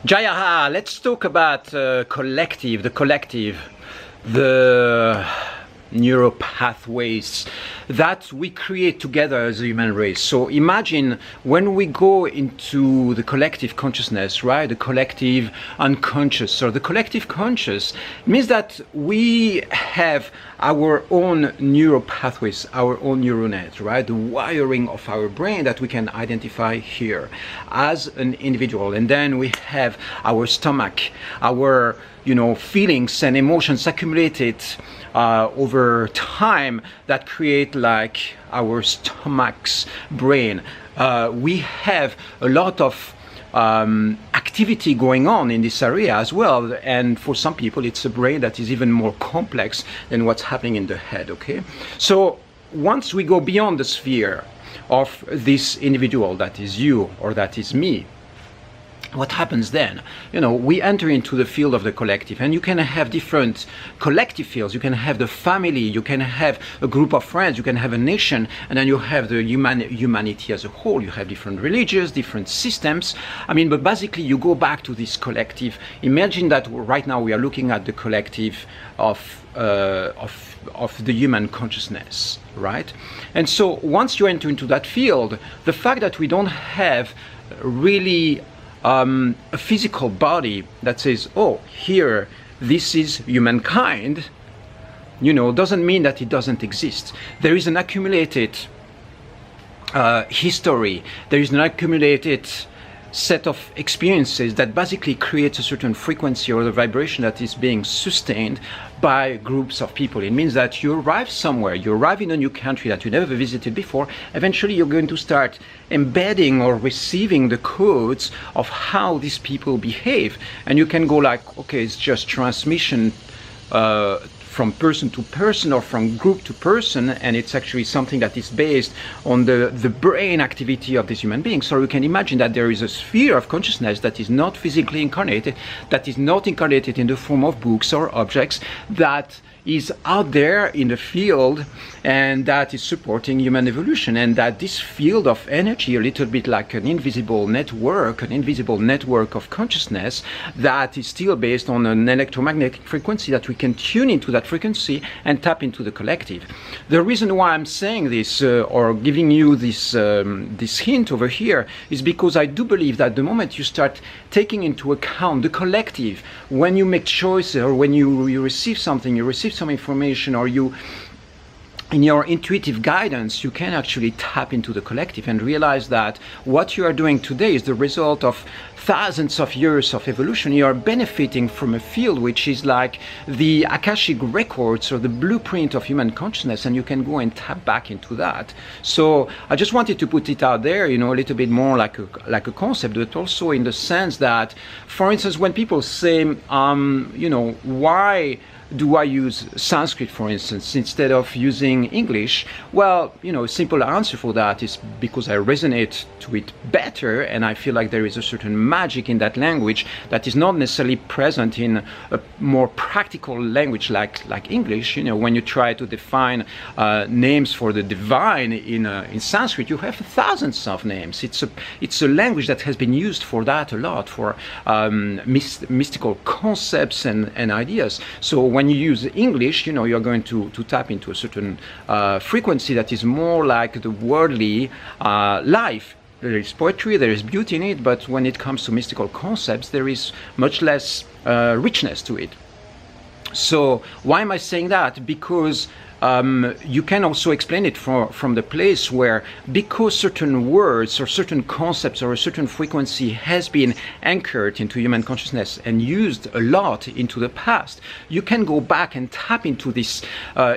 Jaya, let's talk about collective, the neural pathways that we create together as a human race. So imagine when we go into the collective consciousness, right? The collective unconscious or the collective conscious, it means that we have our own neural pathways, our own neuronet, right? The wiring of our brain that we can identify here as an individual. And then we have our stomach, our feelings and emotions accumulated over time that create like our stomach's brain. We have a lot of activity going on in this area as well, and for some people it's a brain that is even more complex than what's happening in the head. Okay, so once we go beyond the sphere of this individual that is you or that is me, what happens then? We enter into the field of the collective, and you can have different collective fields. You can have the family, you can have a group of friends, you can have a nation, and then you have the humanity as a whole. You have different religions, different systems. But basically you go back to this collective. Imagine that right now we are looking at the collective of the human consciousness, right? And so once you enter into that field, the fact that we don't have really a physical body that says, oh, here, this is humankind, doesn't mean that it doesn't exist. There is an accumulated history, there is an accumulated set of experiences that basically creates a certain frequency or the vibration that is being sustained by groups of people. It means that you arrive somewhere, you arrive in a new country that you never visited before, eventually you're going to start embedding or receiving the codes of how these people behave. And you can go like, okay, it's just transmission from person to person or from group to person, and it's actually something that is based on the brain activity of this human being. So you can imagine that there is a sphere of consciousness that is not physically incarnated, that is not incarnated in the form of books or objects, that is out there in the field and that is supporting human evolution, and that this field of energy, a little bit like an invisible network of consciousness that is still based on an electromagnetic frequency, that we can tune into that frequency and tap into the collective. The reason why I'm saying this or giving you this hint over here is because I do believe that the moment you start taking into account the collective, when you make choices or when you receive something, you receive some information, or you in your intuitive guidance, you can actually tap into the collective and realize that what you are doing today is the result of thousands of years of evolution. You are benefiting from a field which is like the Akashic records or the blueprint of human consciousness, and you can go and tap back into that. So I just wanted to put it out there, a little bit more like a concept, but also in the sense that, for instance, when people say, why do I use Sanskrit, for instance, instead of using English? Well, a simple answer for that is because I resonate to it better, and I feel like there is a certain magic in that language that is not necessarily present in a more practical language like English. When you try to define names for the divine in Sanskrit, you have thousands of names. It's a language that has been used for that a lot, for mystical concepts and ideas. So when you use English, you're going to tap into a certain frequency that is more like the worldly life. There is poetry, there is beauty in it, but when it comes to mystical concepts, there is much less richness to it. So why am I saying that? Because you can also explain it from the place where, because certain words or certain concepts or a certain frequency has been anchored into human consciousness and used a lot into the past, you can go back and tap into this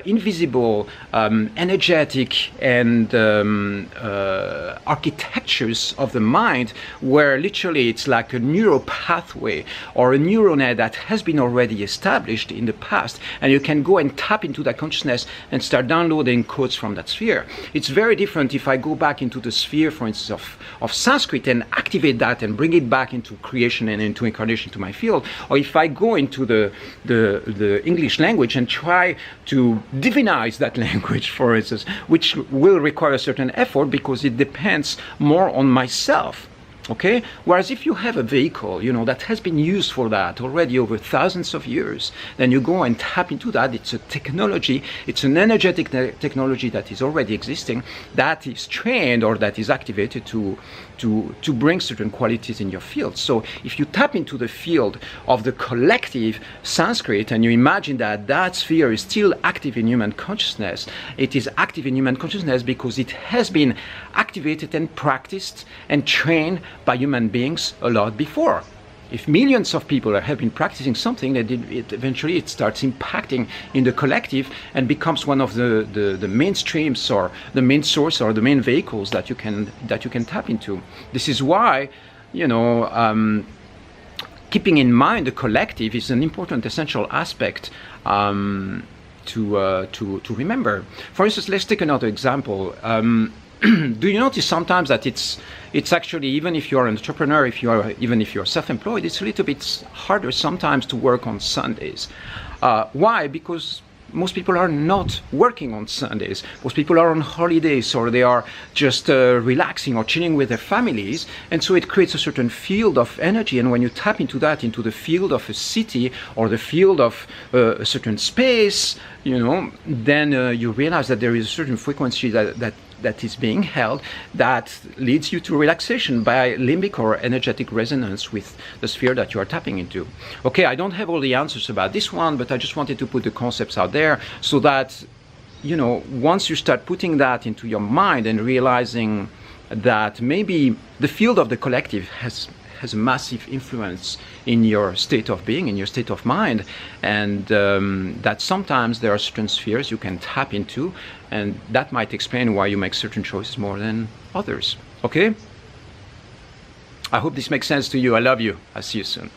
invisible, energetic and architectures of the mind, where literally it's like a neural pathway or a neuronet that has been already established in the past, and you can go and tap into that consciousness and start downloading codes from that sphere. It's very different if I go back into the sphere, for instance, of Sanskrit and activate that and bring it back into creation and into incarnation to my field, or if I go into the English language and try to divinize that language, for instance, which will require a certain effort because it depends more on myself. Okay, whereas if you have a vehicle, you know, that has been used for that already over thousands of years, then you go and tap into that. It's a technology, it's an energetic technology that is already existing, that is trained or that is activated to bring certain qualities in your field. So if you tap into the field of the collective Sanskrit and you imagine that that sphere is still active in human consciousness, it is active in human consciousness because it has been activated and practiced and trained by human beings a lot before. If millions of people have been practicing something, eventually it starts impacting in the collective and becomes one of the mainstreams or the main source or the main vehicles that you can tap into. This is why, you know, keeping in mind the collective is an important, essential aspect to remember. For instance, let's take another example. Do you notice sometimes that it's actually, even if you're an entrepreneur, even if you're self-employed, it's a little bit harder sometimes to work on Sundays. Why? Because most people are not working on Sundays. Most people are on holidays, or they are just relaxing or chilling with their families, and so it creates a certain field of energy. And when you tap into that, into the field of a city or the field of a certain space, you know, then you realize that there is a certain frequency that is being held that leads you to relaxation by limbic or energetic resonance with the sphere that you are tapping into. Okay, I don't have all the answers about this one, but I just wanted to put the concepts out there so that, you know, once you start putting that into your mind and realizing that maybe the field of the collective has a massive influence in your state of being, in your state of mind, and that sometimes there are certain spheres you can tap into, and that might explain why you make certain choices more than others. Okay? I hope this makes sense to you. I love you. I'll see you soon.